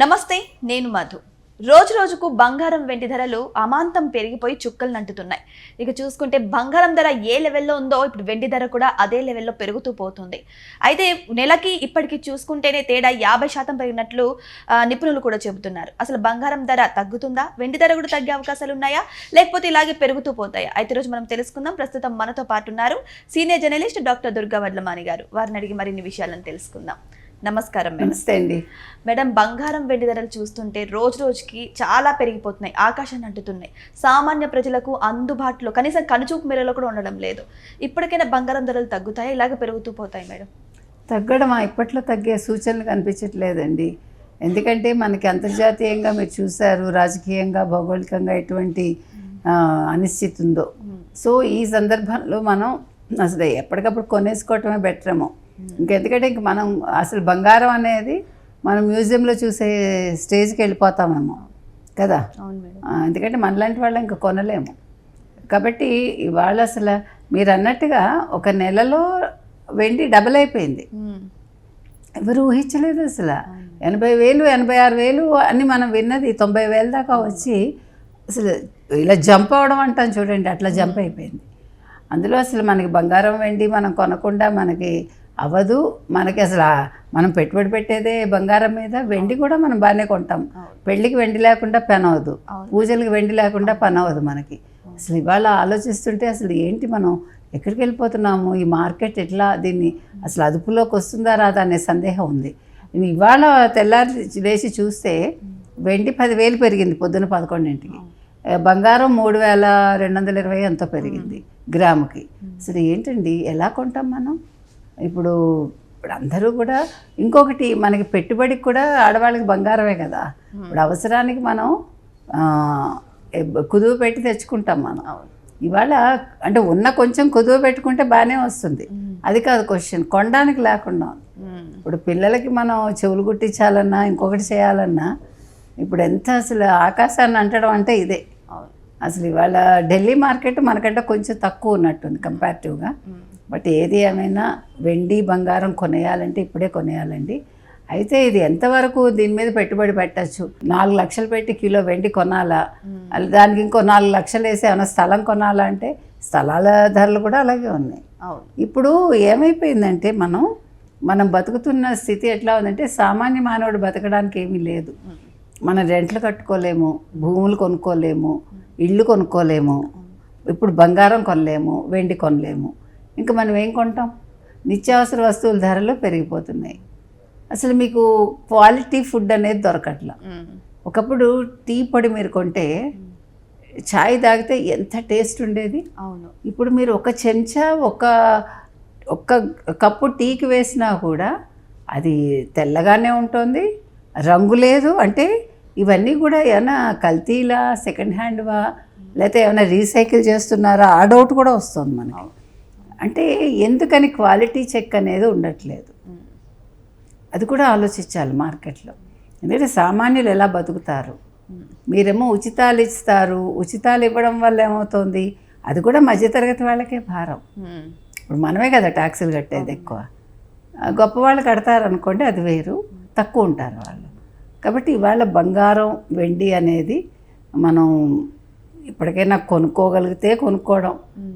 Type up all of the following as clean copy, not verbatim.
నమస్తే, నేను మధు. రోజు రోజుకు బంగారం వెండి ధరలు అమాంతం పెరిగిపోయి చుక్కలు నంటుతున్నాయి. ఇక చూసుకుంటే బంగారం ధర ఏ లెవెల్లో ఉందో ఇప్పుడు వెండి ధర కూడా అదే లెవెల్లో పెరుగుతూ పోతుంది. అయితే నెలకి ఇప్పటికి చూసుకుంటేనే తేడా 50% పెరిగినట్లు నిపుణులు కూడా చెబుతున్నారు. అసలు బంగారం ధర తగ్గుతుందా, వెండి ధర కూడా తగ్గే అవకాశాలు ఉన్నాయా, లేకపోతే ఇలాగే పెరుగుతూ పోతాయా? అయితే రోజు మనం తెలుసుకుందాం. ప్రస్తుతం మనతో పాటు ఉన్నారు senior journalist doctor Durga Vadlamani గారు. వారిని అడిగి మరిన్ని విషయాలను తెలుసుకుందాం. నమస్కారం మేడం. నమస్తే అండి మేడం, బంగారం వెండి ధరలు చూస్తుంటే రోజు రోజుకి చాలా పెరిగిపోతున్నాయి, ఆకాశాన్ని అంటుతున్నాయి. సామాన్య ప్రజలకు అందుబాటులో కనీసం కనుచూపు మేరలో కూడా ఉండడం లేదు. ఇప్పటికైనా బంగారం ధరలు తగ్గుతాయి, ఇలాగే పెరుగుతూ పోతాయి మేడం? తగ్గడమా? ఇప్పట్లో తగ్గే సూచనలు కనిపించట్లేదండి. ఎందుకంటే మనకి అంతర్జాతీయంగా మీరు చూశారు, రాజకీయంగా భౌగోళికంగా ఎటువంటి అనిశ్చితి ఉందో. సో ఈ సందర్భంలో మనం అసలు ఎప్పటికప్పుడు కొనేసుకోవటమే బెటరేమో. ఇంకెందుకంటే ఇంక మనం అసలు బంగారం అనేది మనం మ్యూజియంలో చూసే స్టేజ్కి వెళ్ళిపోతామేమో కదా. ఎందుకంటే మనలాంటి వాళ్ళం ఇంకా కొనలేము. కాబట్టి ఇవాళ అసలు మీరు అన్నట్టుగా ఒక నెలలో వెండి డబల్ అయిపోయింది. ఎవరు ఊహించలేదు అసలు. 80,000 86,000 అని మనం విన్నది 90,000 దాకా వచ్చి అసలు ఇలా జంప్ అవ్వడం అంటాం చూడండి, అట్లా జంప్ అయిపోయింది. అందులో అసలు మనకి బంగారం వెండి మనం కొనకుండా మనకి అవ్వదు. మనకి అసలు మనం పెట్టుబడి పెట్టేదే బంగారం మీద. వెండి కూడా మనం బాగానే కొంటాం. పెళ్ళికి వెండి లేకుండా పని అవ్వదు, పూజలకి వెండి లేకుండా పని అవ్వదు మనకి. అసలు ఇవాళ ఆలోచిస్తుంటే అసలు ఏంటి, మనం ఎక్కడికి వెళ్ళిపోతున్నాము, ఈ మార్కెట్ ఎట్లా దీన్ని అసలు అదుపులోకి వస్తుందా రాదా అనే సందేహం ఉంది. ఇవాళ తెల్లారి లేచి చూస్తే వెండి 10,000 పెరిగింది పొద్దున 11ంటికి. బంగారం 3,220 ఎంతో పెరిగింది గ్రాముకి. అసలు ఏంటండి, ఎలా కొంటాం మనం? ఇప్పుడు అందరూ కూడా ఇంకొకటి, మనకి పెట్టుబడికి కూడా ఆడవాళ్ళకి బంగారమే కదా. ఇప్పుడు అవసరానికి మనం కుదువ పెట్టి తెచ్చుకుంటాం మనం. ఇవాళ అంటే ఉన్న కొంచెం కుదువ పెట్టుకుంటే బాగానే వస్తుంది, అది కాదు క్వశ్చన్. కొనడానికి లేకుండా ఇప్పుడు పిల్లలకి మనం చెవులు కుట్టించాలన్నా ఇంకొకటి చేయాలన్నా ఇప్పుడు ఎంత అసలు ఆకాశాన్ని అంటడం అంటే ఇదే. అసలు ఇవాళ ఢిల్లీ మార్కెట్ మనకంటే కొంచెం తక్కువ ఉన్నట్టుంది కంపారిటివ్గా. బట్ ఏది ఏమైనా వెండి బంగారం కొనేయాలంటే ఇప్పుడే కొనేయాలండి. అయితే ఇది ఎంతవరకు దీని మీద పెట్టుబడి పెట్టచ్చు? 4 లక్షలు పెట్టి కిలో వెండి కొనాలా, దానికి ఇంకో 4 లక్షలు వేసి ఏమైనా స్థలం కొనాలా అంటే స్థలాల ధరలు కూడా అలాగే ఉన్నాయి. ఇప్పుడు ఏమైపోయిందంటే మనం బతుకుతున్న స్థితి ఎట్లా ఉందంటే సామాన్య మానవుడు బతకడానికి ఏమీ లేదు. మనం రెంట్లు కట్టుకోలేము, భూములు కొనుక్కోలేము, ఇళ్ళు కొనుక్కోలేము, ఇప్పుడు బంగారం కొనలేము, వెండి కొనలేము. ఇంకా మనం ఏం కొంటాం? నిత్యావసర వస్తువుల ధరలు పెరిగిపోతున్నాయి. అసలు మీకు క్వాలిటీ ఫుడ్ అనేది దొరకట్లా. ఒకప్పుడు టీ పొడి మీరు కొంటే ఛాయ్ తాగితే ఎంత టేస్ట్ ఉండేది. అవును. ఇప్పుడు మీరు ఒక చెంచా ఒక్క కప్పు టీకి వేసినా కూడా అది తెల్లగానే ఉంటుంది, రంగు లేదు. అంటే ఇవన్నీ కూడా ఏమైనా కల్తీలా, సెకండ్ హ్యాండ్వా, లేకపోతే ఏమైనా రీసైకిల్ చేస్తున్నారా, ఆ డౌట్ కూడా వస్తుంది మనకి. అంటే ఎందుకని క్వాలిటీ చెక్ అనేది ఉండట్లేదు, అది కూడా ఆలోచించాలి మార్కెట్లో. ఎందుకంటే సామాన్యులు ఎలా బతుకుతారు? మీరేమో ఉచితాలు ఇస్తారు, ఉచితాలు ఇవ్వడం వల్ల ఏమవుతుంది, అది కూడా మధ్యతరగతి వాళ్ళకే భారం. ఇప్పుడు మనమే కదా ట్యాక్సులు కట్టేది ఎక్కువ. గొప్ప వాళ్ళు కడతారనుకోండి, అది వేరు, తక్కువ ఉంటారు వాళ్ళు. కాబట్టి ఇవాళ బంగారం వెండి అనేది మనం ఇప్పటికైనా కొనుక్కోగలిగితే కొనుక్కోవడం,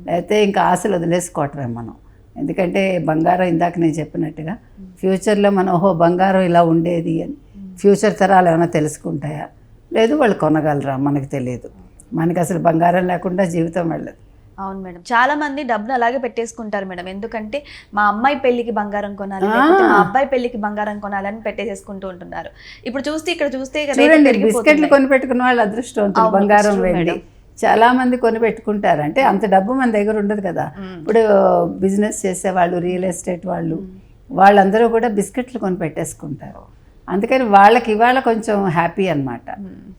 లేకపోతే ఇంకా ఆశలు వదిలేసుకోవటమే మనం. ఎందుకంటే బంగారం ఇందాక నేను చెప్పినట్టుగా ఫ్యూచర్లో మనం ఓహో బంగారం ఇలా ఉండేది అని ఫ్యూచర్ తరాలు ఏమైనా తెలుసుకుంటాయా, లేదు వాళ్ళు కొనగలరా మనకు తెలియదు. మనకి అసలు బంగారం లేకుండా జీవితం వెళ్ళదు. అవును మేడం, చాలా మంది డబ్బులు అలాగే పెట్టేసుకుంటారు మేడం. ఎందుకంటే మా అమ్మాయి పెళ్లికి బంగారం కొనాలి, లేకపోతే మా అబ్బాయి పెళ్లికి బంగారం కొనాలని పెట్టేసేసుకుంటూ ఉంటున్నారు. ఇప్పుడు చూస్తే ఇక్కడ చూస్తే బిస్కెట్లు కొని పెట్టుకున్న వాళ్ళు అదృష్టవంతులు. బంగారం వెండి చాలా మంది కొని పెట్టుకుంటారు. అంటే అంత డబ్బు మన దగ్గర ఉండదు కదా. ఇప్పుడు బిజినెస్ చేసేవాళ్ళు, రియల్ ఎస్టేట్ వాళ్ళందరూ కూడా బిస్కెట్లు కొని పెట్టేసుకుంటారు. అందుకని వాళ్ళకి ఇవాళ కొంచెం హ్యాపీ అనమాట.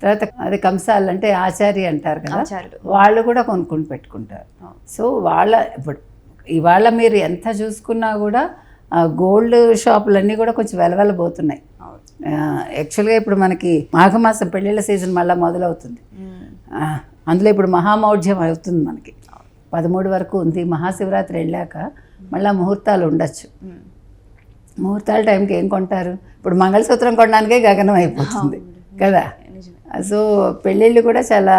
తర్వాత అది కంసాలు అంటే ఆచారి అంటారు కదా, వాళ్ళు కూడా కొనుక్కొని పెట్టుకుంటారు. సో ఇప్పుడు ఇవాళ మీరు ఎంత చూసుకున్నా కూడా గోల్డ్ షాపులన్నీ కూడా కొంచెం వెలవెలబోతున్నాయి. యాక్చువల్గా ఇప్పుడు మనకి మాఘమాసం పెళ్ళిళ్ళ సీజన్ మళ్ళీ మొదలవుతుంది. అందులో ఇప్పుడు మహామౌఢ్యం అవుతుంది మనకి, 13 వరకు ఉంది. మహాశివరాత్రి వెళ్ళాక మళ్ళీ ముహూర్తాలు ఉండొచ్చు. ముహూర్తాల టైంకి ఏం కొంటారు? ఇప్పుడు మంగళసూత్రం కొనడానికే గగనం అయిపోతుంది కదా. సో పెళ్ళిళ్ళు కూడా చాలా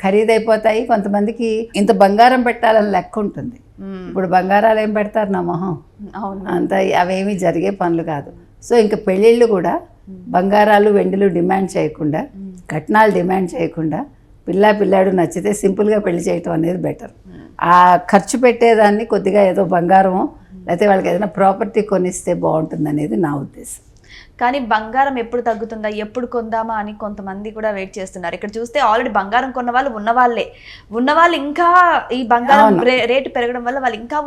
ఖరీదైపోతాయి. కొంతమందికి ఇంత బంగారం పెట్టాలని లెక్క ఉంటుంది. ఇప్పుడు బంగారాలు ఏం పెడతారు నా మొహం, అంత అవేమీ జరిగే పనులు కాదు. సో ఇంకా పెళ్ళిళ్ళు కూడా బంగారాలు వెండిలు డిమాండ్ చేయకుండా, కట్నాలు డిమాండ్ చేయకుండా, పిల్లాడు నచ్చితే సింపుల్గా పెళ్లి చేయటం అనేది బెటర్. ఆ ఖర్చు పెట్టేదాన్ని కొద్దిగా ఏదో బంగారమో లేకపోతే వాళ్ళకి ఏదైనా ప్రాపర్టీ కొనిస్తే బాగుంటుంది అనేది నా ఉద్దేశం. కానీ బంగారం ఎప్పుడు తగ్గుతుందా, ఎప్పుడు కొందామా అని కొంతమంది కూడా వెయిట్ చేస్తున్నారు. ఇక్కడ చూస్తే ఆల్రెడీ బంగారం కొన్న వాళ్ళు ఉన్నవాళ్ళు ఇంకా ఈ బంగారం రేటు పెరగడం వల్ల వాళ్ళు ఇంకా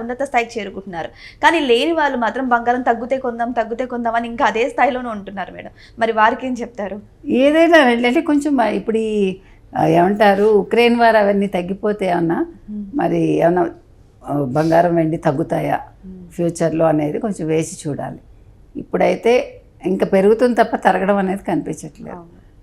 ఉన్నత స్థాయికి చేరుకుంటున్నారు. కానీ లేని వాళ్ళు మాత్రం బంగారం తగ్గితే కొందాం అని ఇంకా అదే స్థాయిలోనే ఉంటున్నారు మేడం. మరి వారికి ఏం చెప్తారు? ఏదైనా అంటే కొంచెం ఇప్పుడు ఏమంటారు, ఉక్రెయిన్ వారు అవన్నీ తగ్గిపోతే ఏమన్నా మరి ఏమన్నా బంగారం వెండి తగ్గుతాయా ఫ్యూచర్లో అనేది కొంచెం వేసి చూడాలి. ఇప్పుడైతే ఇంకా పెరుగుతుంది తప్ప తరగడం అనేది కనిపించట్లేదు.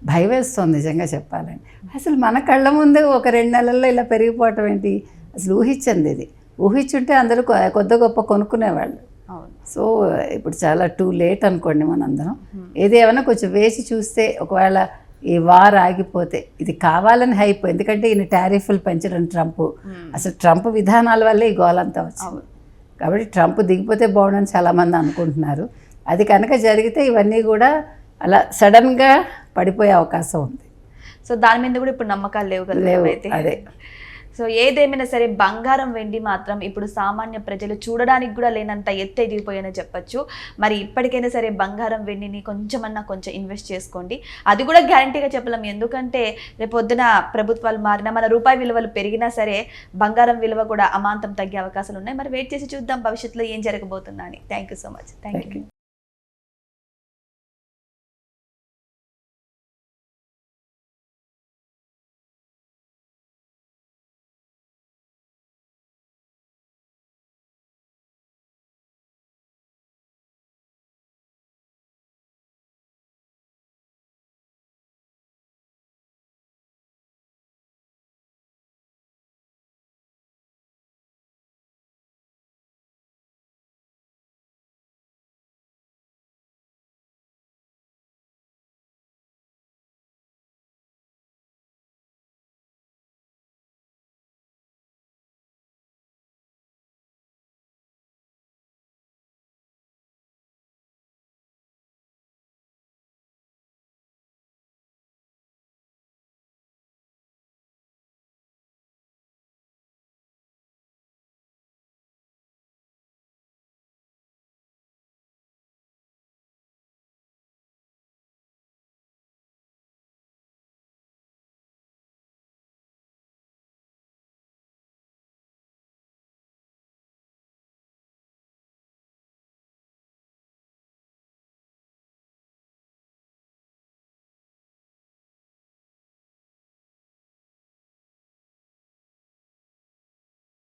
భయం వేస్తుంది నిజంగా చెప్పాలండి. అసలు మన కళ్ళ ముందు ఒక 2 నెలల్లో ఇలా పెరిగిపోవటం ఏంటి, అసలు ఊహించండి. ఇది ఊహించుంటే అందరూ కొద్ది గొప్ప కొనుక్కునేవాళ్ళు. సో ఇప్పుడు చాలా టూ లేట్ అనుకోండి మనందరం. ఏది ఏమైనా కొంచెం వేసి చూస్తే, ఒకవేళ ఈ వార్ ఆగిపోతే, ఇది కావాలని హైప్, ఎందుకంటే ఈయన టారిఫ్లు పెంచడం ట్రంప్, అసలు ట్రంప్ విధానాల వల్లే ఈ గోలంతా వచ్చింది. కాబట్టి ట్రంప్ దిగిపోతే బాగుండని చాలామంది అనుకుంటున్నారు. అది కనుక జరిగితే ఇవన్నీ కూడా అలా సడన్గా పడిపోయే అవకాశం ఉంది. సో దాని మీద కూడా ఇప్పుడు నమ్మకాలు లేవు కదా అయితే. అదే. సో ఏదేమైనా సరే బంగారం వెండి మాత్రం ఇప్పుడు సామాన్య ప్రజలు చూడడానికి కూడా లేనంత ఎత్తు ఎదిగిపోయాయని చెప్పొచ్చు. మరి ఇప్పటికైనా సరే బంగారం వెండిని కొంచెం ఇన్వెస్ట్ చేసుకోండి. అది కూడా గ్యారంటీగా చెప్పలేం, ఎందుకంటే రేపు పొద్దున ప్రభుత్వాలు మారినా, మన రూపాయి విలువలు పెరిగినా సరే బంగారం విలువ కూడా అమాంతం తగ్గే అవకాశాలు ఉన్నాయి. మరి వెయిట్ చేసి చూద్దాం భవిష్యత్తులో ఏం జరగబోతుందా అని. Thank you so much. Thank you.